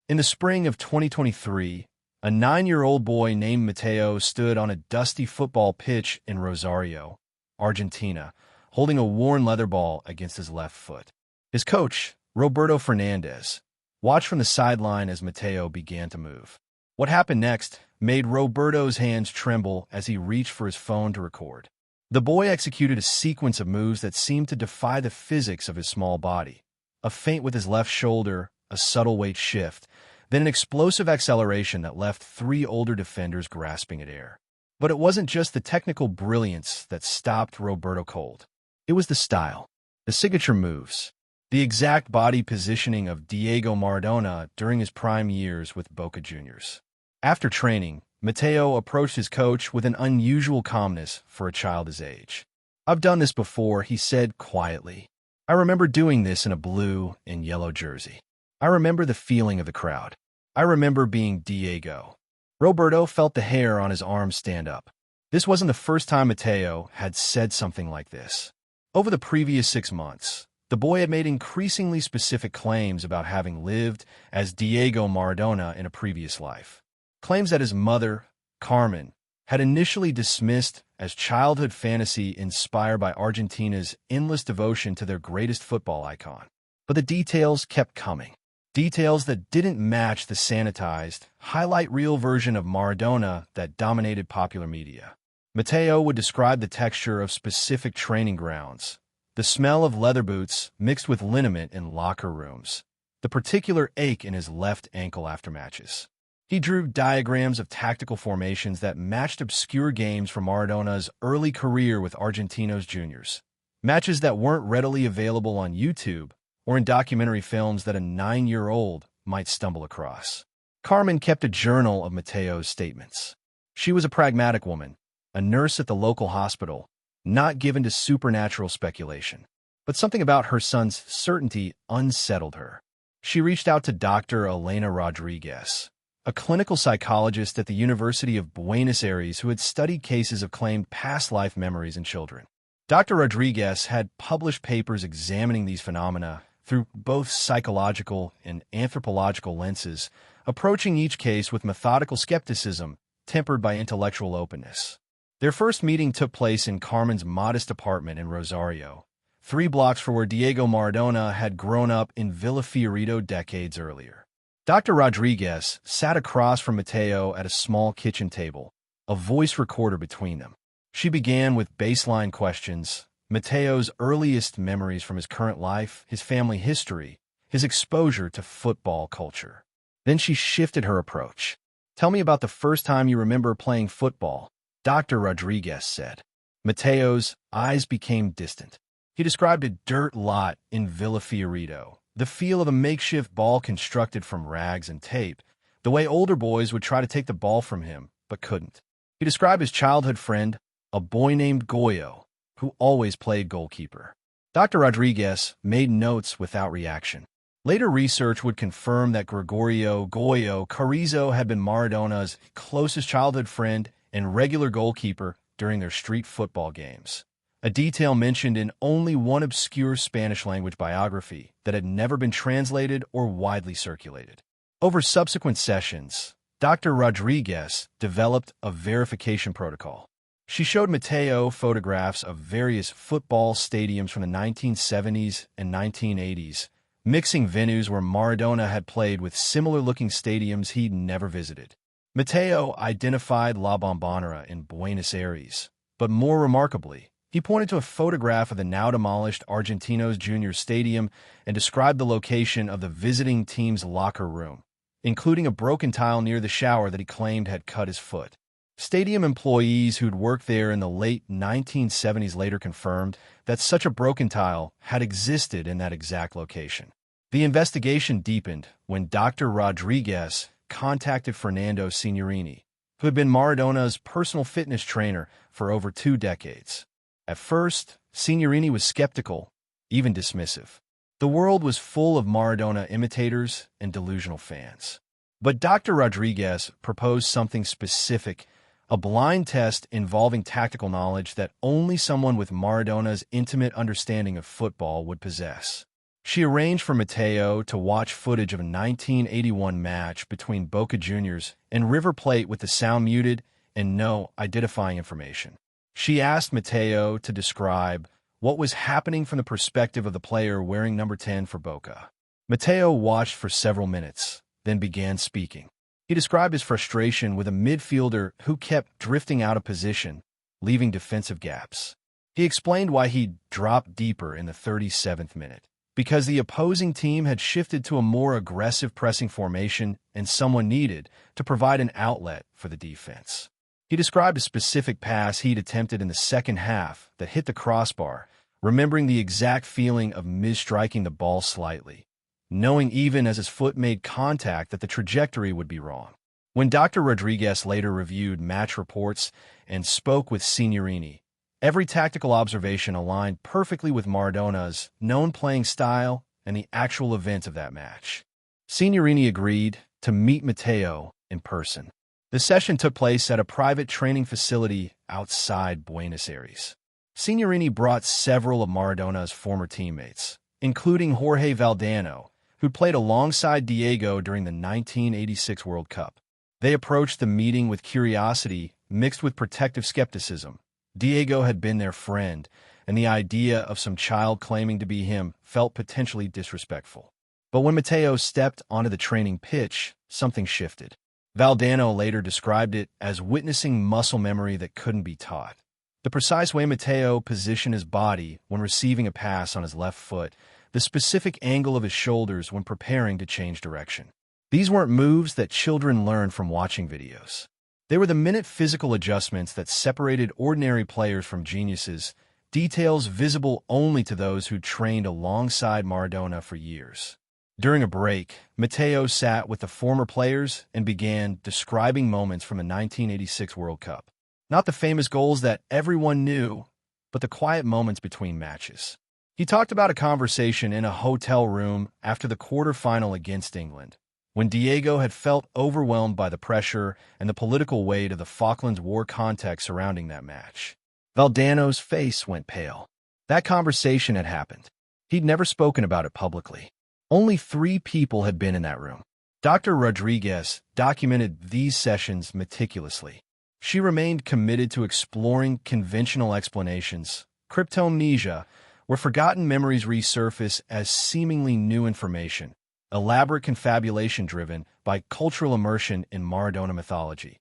In the spring of 2023, a 9-year-old boy named Mateo stood on a dusty football pitch in Rosario, Argentina, holding a worn leather ball against his left foot. His coach, Roberto Fernandez, watched from the sideline as Mateo began to move. What happened next made Roberto's hands tremble as he reached for his phone to record. The boy executed a sequence of moves that seemed to defy the physics of his small body. A feint with his left shoulder, a subtle weight shift, then an explosive acceleration that left 3 older defenders grasping at air. But it wasn't just the technical brilliance that stopped Roberto cold. It was the style, the signature moves, the exact body positioning of Diego Maradona during his prime years with Boca Juniors. After training, Mateo approached his coach with an unusual calmness for a child his age. "I've done this before," he said quietly. "I remember doing this in a blue and yellow jersey. I remember the feeling of the crowd. I remember being Diego." Roberto felt the hair on his arm stand up. This wasn't the first time Mateo had said something like this. Over the previous 6 months, the boy had made increasingly specific claims about having lived as Diego Maradona in a previous life. Claims that his mother, Carmen, had initially dismissed as childhood fantasy inspired by Argentina's endless devotion to their greatest football icon. But the details kept coming. Details that didn't match the sanitized, highlight reel version of Maradona that dominated popular media. Mateo would describe the texture of specific training grounds, the smell of leather boots mixed with liniment in locker rooms, the particular ache in his left ankle after matches. He drew diagrams of tactical formations that matched obscure games from Maradona's early career with Argentinos Juniors, matches that weren't readily available on YouTube or in documentary films that a 9-year-old might stumble across. Carmen kept a journal of Mateo's statements. She was a pragmatic woman, a nurse at the local hospital, not given to supernatural speculation. But something about her son's certainty unsettled her. She reached out to Dr. Elena Rodriguez, a clinical psychologist at the University of Buenos Aires who had studied cases of claimed past life memories in children. Dr. Rodriguez had published papers examining these phenomena through both psychological and anthropological lenses, approaching each case with methodical skepticism tempered by intellectual openness. Their first meeting took place in Carmen's modest apartment in Rosario, 3 blocks from where Diego Maradona had grown up in Villa Fiorito decades earlier. Dr. Rodriguez sat across from Mateo at a small kitchen table, a voice recorder between them. She began with baseline questions, Mateo's earliest memories from his current life, his family history, his exposure to football culture. Then she shifted her approach. "Tell me about the first time you remember playing football," Dr. Rodriguez said. Mateo's eyes became distant. He described a dirt lot in Villa Fiorito, the feel of a makeshift ball constructed from rags and tape, the way older boys would try to take the ball from him, but couldn't. He described his childhood friend, a boy named Goyo, who always played goalkeeper. Dr. Rodriguez made notes without reaction. Later research would confirm that Gregorio Goyo Carrizo had been Maradona's closest childhood friend and regular goalkeeper during their street football games, a detail mentioned in only one obscure Spanish-language biography that had never been translated or widely circulated. Over subsequent sessions, Dr. Rodriguez developed a verification protocol. She showed Mateo photographs of various football stadiums from the 1970s and 1980s, mixing venues where Maradona had played with similar-looking stadiums he'd never visited. Mateo identified La Bombonera in Buenos Aires, but more remarkably, he pointed to a photograph of the now-demolished Argentinos Juniors Stadium and described the location of the visiting team's locker room, including a broken tile near the shower that he claimed had cut his foot. Stadium employees who'd worked there in the late 1970s later confirmed that such a broken tile had existed in that exact location. The investigation deepened when Dr. Rodriguez contacted Fernando Signorini, who had been Maradona's personal fitness trainer for over 2 decades. At first, Signorini was skeptical, even dismissive. The world was full of Maradona imitators and delusional fans. But Dr. Rodriguez proposed something specific, a blind test involving tactical knowledge that only someone with Maradona's intimate understanding of football would possess. She arranged for Mateo to watch footage of a 1981 match between Boca Juniors and River Plate with the sound muted and no identifying information. She asked Mateo to describe what was happening from the perspective of the player wearing number 10 for Boca. Mateo watched for several minutes, then began speaking. He described his frustration with a midfielder who kept drifting out of position, leaving defensive gaps. He explained why he dropped deeper in the 37th minute. Because the opposing team had shifted to a more aggressive pressing formation and someone needed to provide an outlet for the defense. He described a specific pass he'd attempted in the second half that hit the crossbar, remembering the exact feeling of misstriking the ball slightly, knowing even as his foot made contact that the trajectory would be wrong. When Dr. Rodriguez later reviewed match reports and spoke with Signorini, every tactical observation aligned perfectly with Maradona's known playing style and the actual events of that match. Signorini agreed to meet Mateo in person. The session took place at a private training facility outside Buenos Aires. Signorini brought several of Maradona's former teammates, including Jorge Valdano, who played alongside Diego during the 1986 World Cup. They approached the meeting with curiosity mixed with protective skepticism. Diego had been their friend, and the idea of some child claiming to be him felt potentially disrespectful. But when Mateo stepped onto the training pitch, something shifted. Valdano later described it as witnessing muscle memory that couldn't be taught. The precise way Mateo positioned his body when receiving a pass on his left foot, the specific angle of his shoulders when preparing to change direction. These weren't moves that children learn from watching videos. They were the minute physical adjustments that separated ordinary players from geniuses, details visible only to those who trained alongside Maradona for years. During a break, Mateo sat with the former players and began describing moments from the 1986 World Cup. Not the famous goals that everyone knew, but the quiet moments between matches. He talked about a conversation in a hotel room after the quarterfinal against England, when Diego had felt overwhelmed by the pressure and the political weight of the Falklands War context surrounding that match. Valdano's face went pale. That conversation had happened. He'd never spoken about it publicly. Only 3 people had been in that room. Dr. Rodriguez documented these sessions meticulously. She remained committed to exploring conventional explanations, cryptomnesia, where forgotten memories resurface as seemingly new information, elaborate confabulation driven by cultural immersion in Maradona mythology,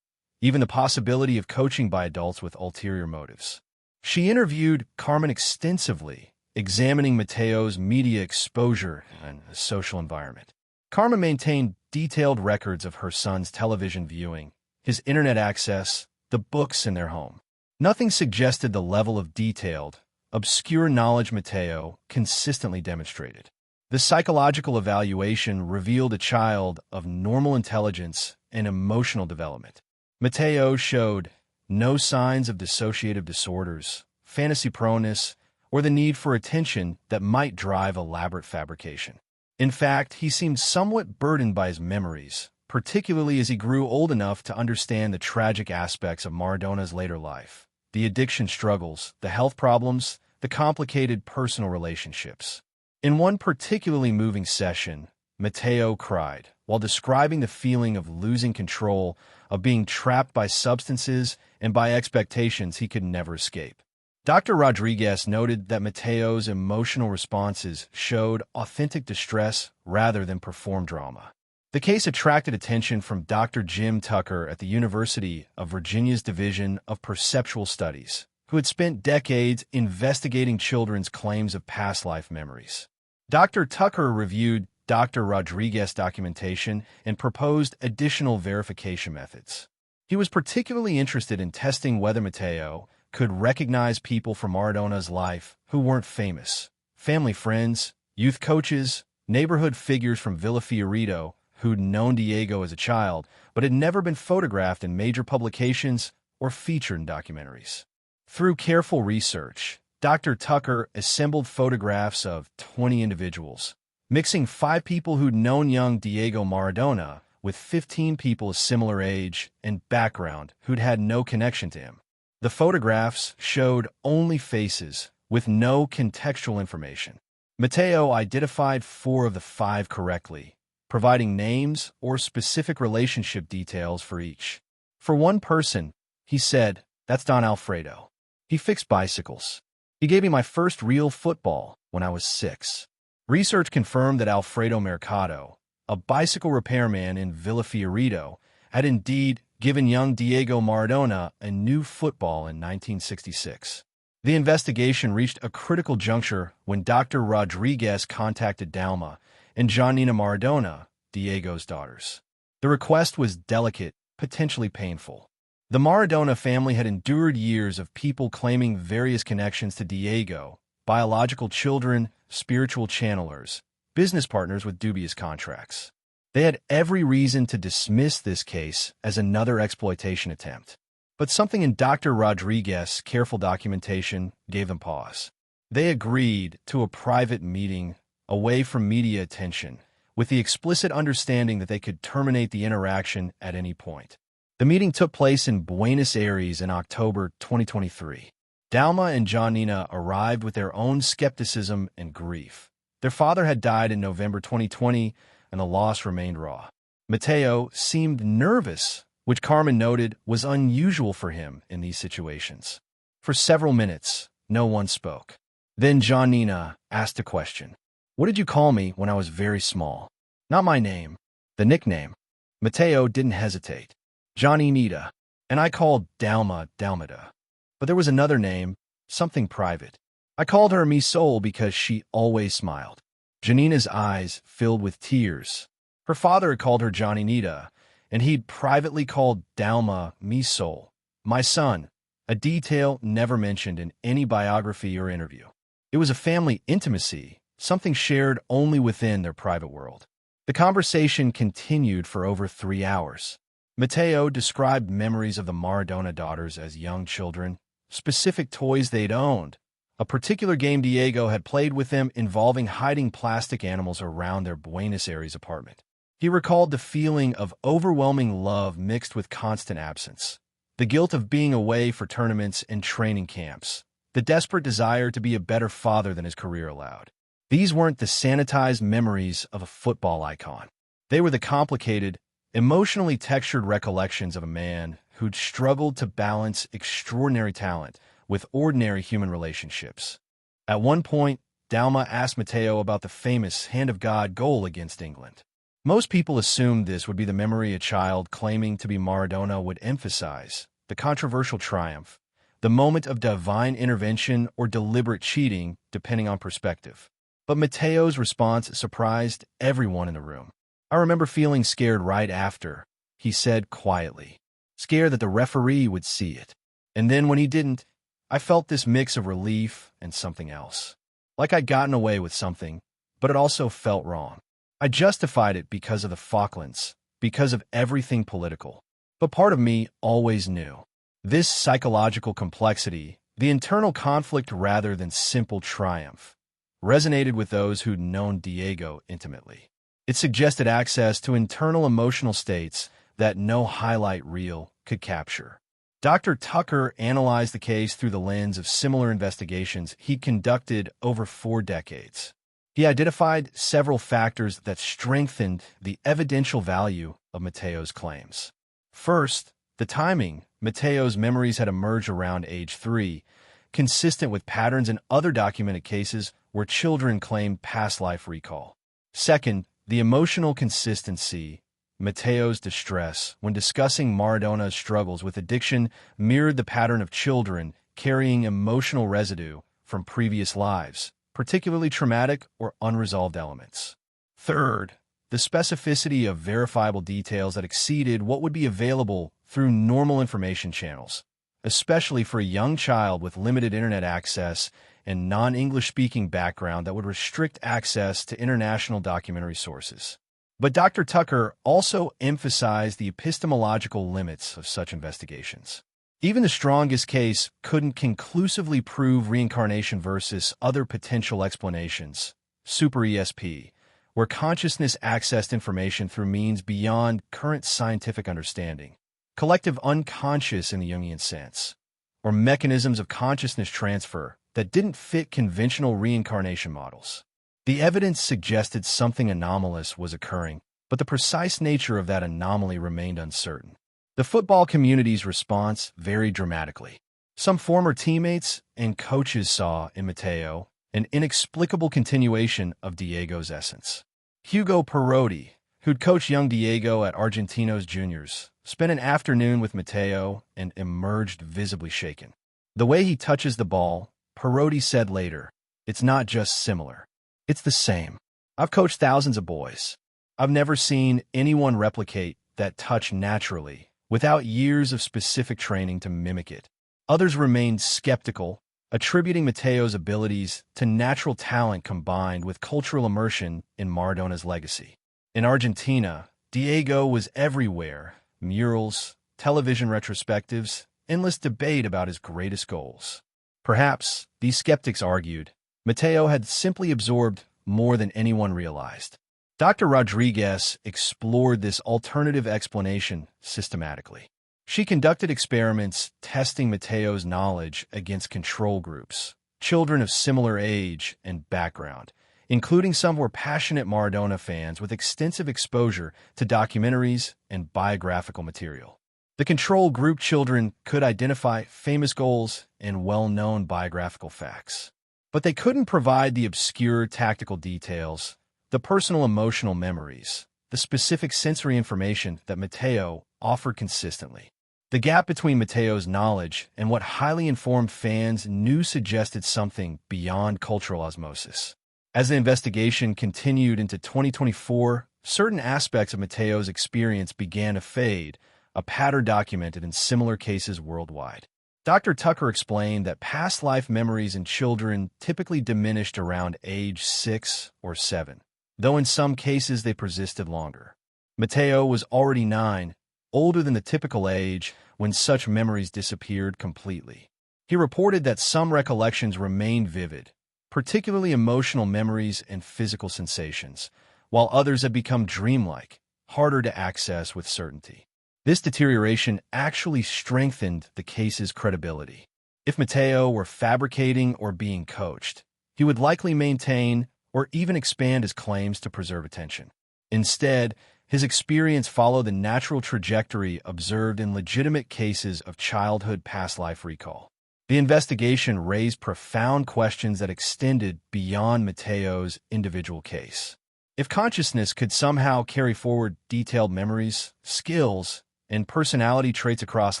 even the possibility of coaching by adults with ulterior motives. She interviewed Carmen extensively, examining Mateo's media exposure and social environment. Carmen maintained detailed records of her son's television viewing, his internet access, the books in their home. Nothing suggested the level of detailed, obscure knowledge Mateo consistently demonstrated. The psychological evaluation revealed a child of normal intelligence and emotional development. Mateo showed no signs of dissociative disorders, fantasy proneness, or the need for attention that might drive elaborate fabrication. In fact, he seemed somewhat burdened by his memories, particularly as he grew old enough to understand the tragic aspects of Maradona's later life, the addiction struggles, the health problems, the complicated personal relationships. In one particularly moving session, Mateo cried while describing the feeling of losing control, of being trapped by substances and by expectations he could never escape. Dr. Rodriguez noted that Mateo's emotional responses showed authentic distress rather than performed drama. The case attracted attention from Dr. Jim Tucker at the University of Virginia's Division of Perceptual Studies, who had spent decades investigating children's claims of past life memories. Dr. Tucker reviewed Dr. Rodriguez's documentation and proposed additional verification methods. He was particularly interested in testing whether Mateo could recognize people from Maradona's life who weren't famous, family friends, youth coaches, neighborhood figures from Villa Fiorito who'd known Diego as a child but had never been photographed in major publications or featured in documentaries. Through careful research, Dr. Tucker assembled photographs of 20 individuals, mixing 5 people who'd known young Diego Maradona with 15 people of similar age and background who'd had no connection to him. The photographs showed only faces with no contextual information. Matteo identified 4 of the 5 correctly, providing names or specific relationship details for each. For one person, he said, "That's Don Alfredo. He fixed bicycles. He gave me my first real football when I was 6. Research confirmed that Alfredo Mercado, a bicycle repairman in Villa Fiorito, had indeed given young Diego Maradona a new football in 1966. The investigation reached a critical juncture when Dr. Rodriguez contacted Dalma and Johnina Maradona, Diego's daughters. The request was delicate, potentially painful. The Maradona family had endured years of people claiming various connections to Diego, biological children, spiritual channelers, business partners with dubious contracts. They had every reason to dismiss this case as another exploitation attempt. But something in Dr. Rodriguez's careful documentation gave them pause. They agreed to a private meeting away from media attention, with the explicit understanding that they could terminate the interaction at any point. The meeting took place in Buenos Aires in October 2023. Dalma and Johnina arrived with their own skepticism and grief. Their father had died in November 2020, and the loss remained raw. Matteo seemed nervous, which Carmen noted was unusual for him in these situations. For several minutes, no one spoke. Then Johnina asked a question. "What did you call me when I was very small?" "Not my name. The nickname." Matteo didn't hesitate. "Johnny-Nita." "And I called Dalma Dalmada. But there was another name, something private. I called her Mi Soul because she always smiled." Janina's eyes filled with tears. Her father had called her Johnny-Nita, and he'd privately called Dalma Mi Soul, "my son," a detail never mentioned in any biography or interview. It was a family intimacy, something shared only within their private world. The conversation continued for over 3 hours. Matteo described memories of the Maradona daughters as young children, specific toys they'd owned, a particular game Diego had played with them involving hiding plastic animals around their Buenos Aires apartment. He recalled the feeling of overwhelming love mixed with constant absence, the guilt of being away for tournaments and training camps, the desperate desire to be a better father than his career allowed. These weren't the sanitized memories of a football icon. They were the complicated, emotionally textured recollections of a man who'd struggled to balance extraordinary talent with ordinary human relationships. At one point, Dalma asked Matteo about the famous Hand of God goal against England. Most people assumed this would be the memory a child claiming to be Maradona would emphasize, the controversial triumph, the moment of divine intervention or deliberate cheating, depending on perspective. But Matteo's response surprised everyone in the room. "I remember feeling scared right after," he said quietly. "Scared that the referee would see it. And then when he didn't, I felt this mix of relief and something else. Like I'd gotten away with something, but it also felt wrong. I justified it because of the Falklands, because of everything political. But part of me always knew. This psychological complexity, the internal conflict rather than simple triumph, resonated with those who'd known Diego intimately. It suggested access to internal emotional states that no highlight reel could capture. Dr. Tucker analyzed the case through the lens of similar investigations he'd conducted over 4 decades. He identified several factors that strengthened the evidential value of Matteo's claims. First, the timing. Matteo's memories had emerged around age 3, consistent with patterns in other documented cases where children claimed past life recall. Second, the emotional consistency. Matteo's distress when discussing Maradona's struggles with addiction mirrored the pattern of children carrying emotional residue from previous lives, particularly traumatic or unresolved elements. Third, the specificity of verifiable details that exceeded what would be available through normal information channels, especially for a young child with limited internet access and non-English speaking background that would restrict access to international documentary sources. But Dr. Tucker also emphasized the epistemological limits of such investigations. Even the strongest case couldn't conclusively prove reincarnation versus other potential explanations, super ESP, where consciousness accessed information through means beyond current scientific understanding, collective unconscious in the Jungian sense, or mechanisms of consciousness transfer that didn't fit conventional reincarnation models. The evidence suggested something anomalous was occurring, but the precise nature of that anomaly remained uncertain. The football community's response varied dramatically. Some former teammates and coaches saw in Mateo an inexplicable continuation of Diego's essence. Hugo Perotti, who'd coached young Diego at Argentinos Juniors, spent an afternoon with Mateo and emerged visibly shaken. The way he touches the ball, Perotti said later, it's not just similar. It's the same. I've coached thousands of boys. I've never seen anyone replicate that touch naturally, without years of specific training to mimic it. Others remained skeptical, attributing Mateo's abilities to natural talent combined with cultural immersion in Maradona's legacy. In Argentina, Diego was everywhere: murals, television retrospectives, endless debate about his greatest goals. Perhaps, these skeptics argued, Mateo had simply absorbed more than anyone realized. Dr. Rodriguez explored this alternative explanation systematically. She conducted experiments testing Mateo's knowledge against control groups, children of similar age and background, including some who were passionate Maradona fans with extensive exposure to documentaries and biographical material. The control group children could identify famous goals and well-known biographical facts, but they couldn't provide the obscure tactical details, the personal emotional memories, the specific sensory information that Mateo offered consistently. The gap between Mateo's knowledge and what highly informed fans knew suggested something beyond cultural osmosis. As the investigation continued into 2024, certain aspects of Mateo's experience began to fade, a pattern documented in similar cases worldwide. Dr. Tucker explained that past life memories in children typically diminished around age 6 or 7, though in some cases they persisted longer. Mateo was already 9, older than the typical age, when such memories disappeared completely. He reported that some recollections remained vivid, particularly emotional memories and physical sensations, while others had become dreamlike, harder to access with certainty. This deterioration actually strengthened the case's credibility. If Mateo were fabricating or being coached, he would likely maintain or even expand his claims to preserve attention. Instead, his experience followed the natural trajectory observed in legitimate cases of childhood past life recall. The investigation raised profound questions that extended beyond Mateo's individual case. If consciousness could somehow carry forward detailed memories, skills, and personality traits across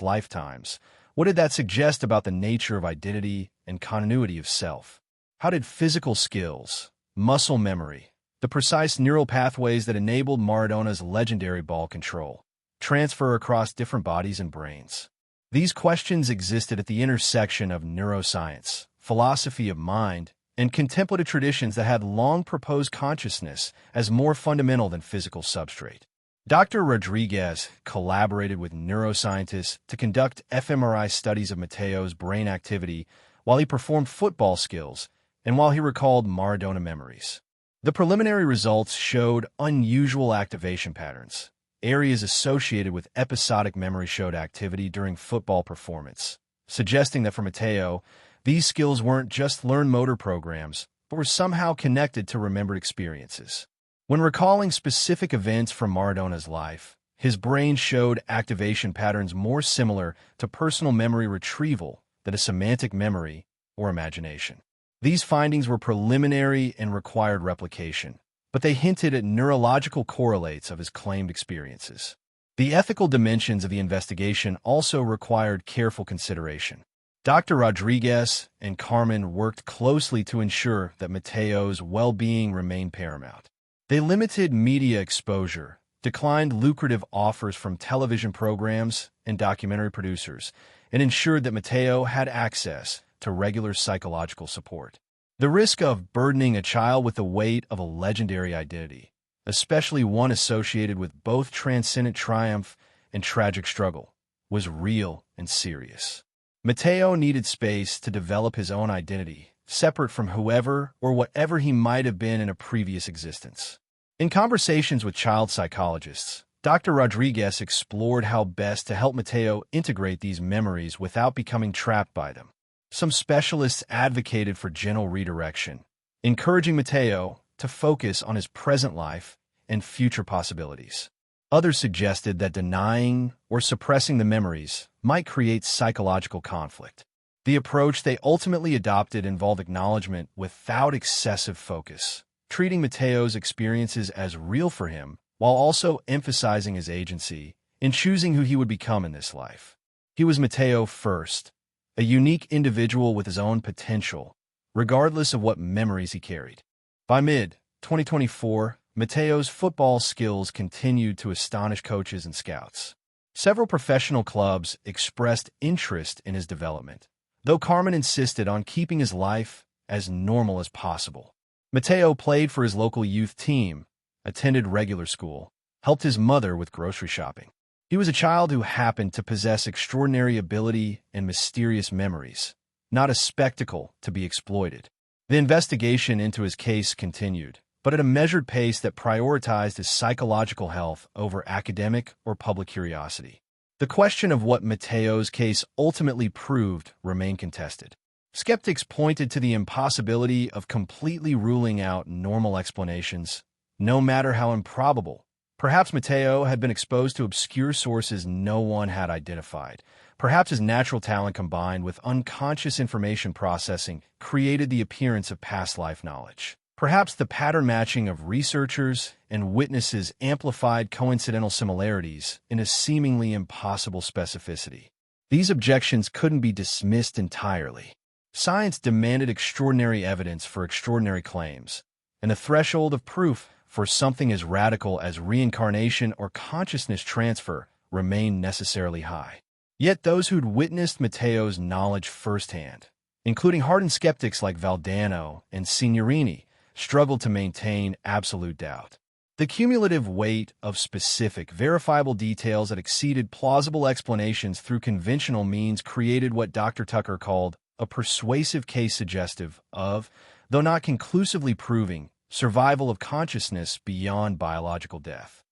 lifetimes, what did that suggest about the nature of identity and continuity of self? How did physical skills, muscle memory, the precise neural pathways that enabled Maradona's legendary ball control, transfer across different bodies and brains? These questions existed at the intersection of neuroscience, philosophy of mind, and contemplative traditions that had long proposed consciousness as more fundamental than physical substrate. Dr. Rodriguez collaborated with neuroscientists to conduct fMRI studies of Mateo's brain activity while he performed football skills and while he recalled Maradona memories. The preliminary results showed unusual activation patterns. Areas associated with episodic memory showed activity during football performance, suggesting that for Mateo, these skills weren't just learned motor programs, but were somehow connected to remembered experiences. When recalling specific events from Maradona's life, his brain showed activation patterns more similar to personal memory retrieval than a semantic memory or imagination. These findings were preliminary and required replication, but they hinted at neurological correlates of his claimed experiences. The ethical dimensions of the investigation also required careful consideration. Dr. Rodriguez and Carmen worked closely to ensure that Mateo's well-being remained paramount. They limited media exposure, declined lucrative offers from television programs and documentary producers, and ensured that Mateo had access to regular psychological support. The risk of burdening a child with the weight of a legendary identity, especially one associated with both transcendent triumph and tragic struggle, was real and serious. Mateo needed space to develop his own identity, separate from whoever or whatever he might have been in a previous existence. In conversations with child psychologists, Dr. Rodriguez explored how best to help Mateo integrate these memories without becoming trapped by them. Some specialists advocated for gentle redirection, encouraging Mateo, to focus on his present life and future possibilities. Others suggested that denying or suppressing the memories might create psychological conflict. The approach they ultimately adopted involved acknowledgement without excessive focus, treating Matteo's experiences as real for him while also emphasizing his agency in choosing who he would become in this life. He was Matteo first, a unique individual with his own potential, regardless of what memories he carried. By mid-2024, Matteo's football skills continued to astonish coaches and scouts. Several professional clubs expressed interest in his development, though Carmen insisted on keeping his life as normal as possible. Matteo played for his local youth team, attended regular school, helped his mother with grocery shopping. He was a child who happened to possess extraordinary ability and mysterious memories, not a spectacle to be exploited. The investigation into his case continued, but at a measured pace that prioritized his psychological health over academic or public curiosity. The question of what Matteo's case ultimately proved remained contested. Skeptics pointed to the impossibility of completely ruling out normal explanations, no matter how improbable. Perhaps Matteo had been exposed to obscure sources no one had identified. Perhaps his natural talent combined with unconscious information processing created the appearance of past life knowledge. Perhaps the pattern matching of researchers and witnesses amplified coincidental similarities in a seemingly impossible specificity. These objections couldn't be dismissed entirely. Science demanded extraordinary evidence for extraordinary claims, and the threshold of proof for something as radical as reincarnation or consciousness transfer remained necessarily high. Yet those who'd witnessed Matteo's knowledge firsthand, including hardened skeptics like Valdano and Signorini, struggled to maintain absolute doubt. The cumulative weight of specific, verifiable details that exceeded plausible explanations through conventional means created what Dr. Tucker called a persuasive case suggestive of, though not conclusively proving, survival of consciousness beyond biological death.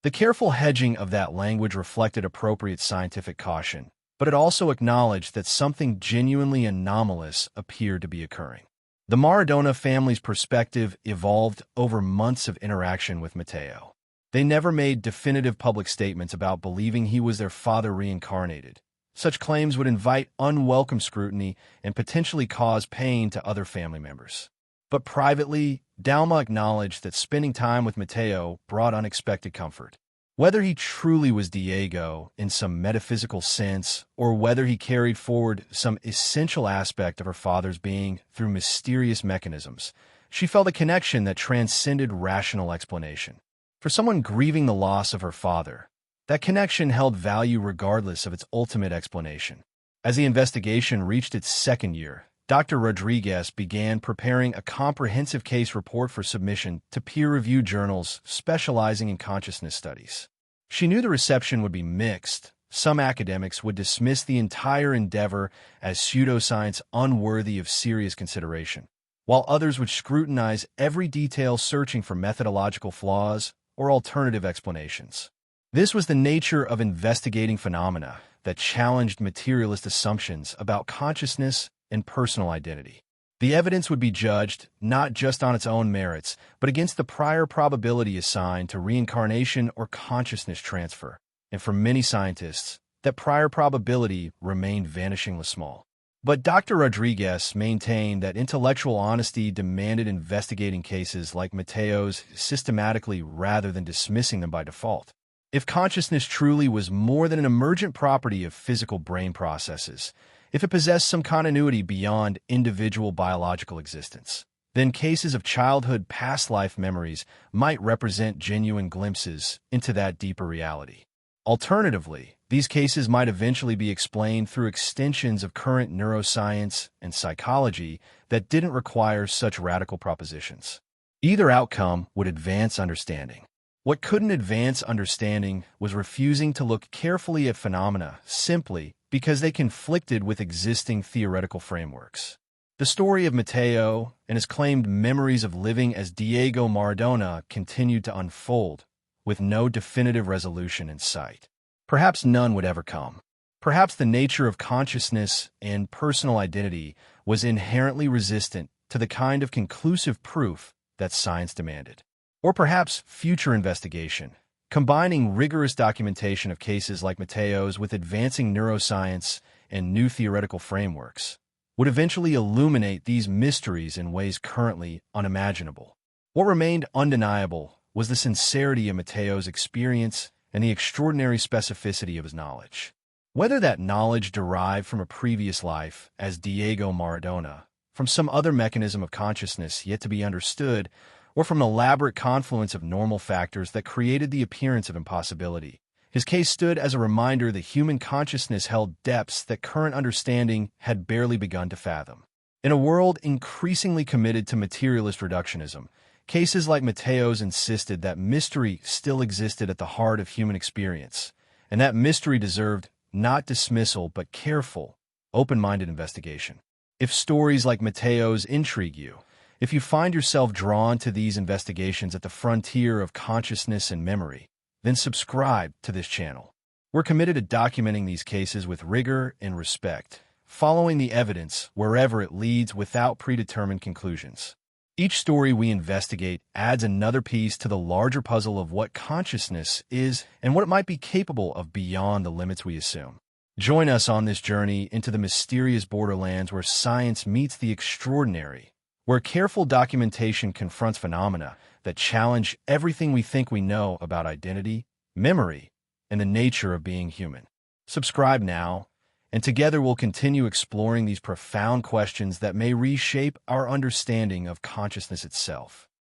The careful hedging of that language reflected appropriate scientific caution, but it also acknowledged that something genuinely anomalous appeared to be occurring. The Maradona family's perspective evolved over months of interaction with Matteo. They never made definitive public statements about believing he was their father reincarnated. Such claims would invite unwelcome scrutiny and potentially cause pain to other family members. But privately, Dalma acknowledged that spending time with Matteo brought unexpected comfort. Whether he truly was Diego in some metaphysical sense, or whether he carried forward some essential aspect of her father's being through mysterious mechanisms, she felt a connection that transcended rational explanation. For someone grieving the loss of her father, that connection held value regardless of its ultimate explanation. As the investigation reached its second year, Dr. Rodriguez began preparing a comprehensive case report for submission to peer-reviewed journals specializing in consciousness studies. She knew the reception would be mixed. Some academics would dismiss the entire endeavor as pseudoscience unworthy of serious consideration, while others would scrutinize every detail searching for methodological flaws or alternative explanations. This was the nature of investigating phenomena that challenged materialist assumptions about consciousness and personal identity. The evidence would be judged not just on its own merits, but against the prior probability assigned to reincarnation or consciousness transfer. And for many scientists, that prior probability remained vanishingly small. But Dr. Rodriguez maintained that intellectual honesty demanded investigating cases like Matteo's systematically rather than dismissing them by default. If consciousness truly was more than an emergent property of physical brain processes, if it possessed some continuity beyond individual biological existence, then cases of childhood past life memories might represent genuine glimpses into that deeper reality. Alternatively, these cases might eventually be explained through extensions of current neuroscience and psychology that didn't require such radical propositions. Either outcome would advance understanding. What couldn't advance understanding was refusing to look carefully at phenomena simply because they conflicted with existing theoretical frameworks. The story of Matteo and his claimed memories of living as Diego Maradona continued to unfold, with no definitive resolution in sight. Perhaps none would ever come. Perhaps the nature of consciousness and personal identity was inherently resistant to the kind of conclusive proof that science demanded. Or perhaps future investigation, combining rigorous documentation of cases like Mateo's with advancing neuroscience and new theoretical frameworks, would eventually illuminate these mysteries in ways currently unimaginable. What remained undeniable was the sincerity of Mateo's experience and the extraordinary specificity of his knowledge. Whether that knowledge derived from a previous life as Diego Maradona, from some other mechanism of consciousness yet to be understood, or from an elaborate confluence of normal factors that created the appearance of impossibility, his case stood as a reminder that human consciousness held depths that current understanding had barely begun to fathom. In a world increasingly committed to materialist reductionism, cases like Mateo's insisted that mystery still existed at the heart of human experience, and that mystery deserved not dismissal but careful, open-minded investigation. If stories like Mateo's intrigue you, if you find yourself drawn to these investigations at the frontier of consciousness and memory, then subscribe to this channel. We're committed to documenting these cases with rigor and respect, following the evidence wherever it leads without predetermined conclusions. Each story we investigate adds another piece to the larger puzzle of what consciousness is and what it might be capable of beyond the limits we assume. Join us on this journey into the mysterious borderlands where science meets the extraordinary, where careful documentation confronts phenomena that challenge everything we think we know about identity, memory, and the nature of being human. Subscribe now, and together we'll continue exploring these profound questions that may reshape our understanding of consciousness itself.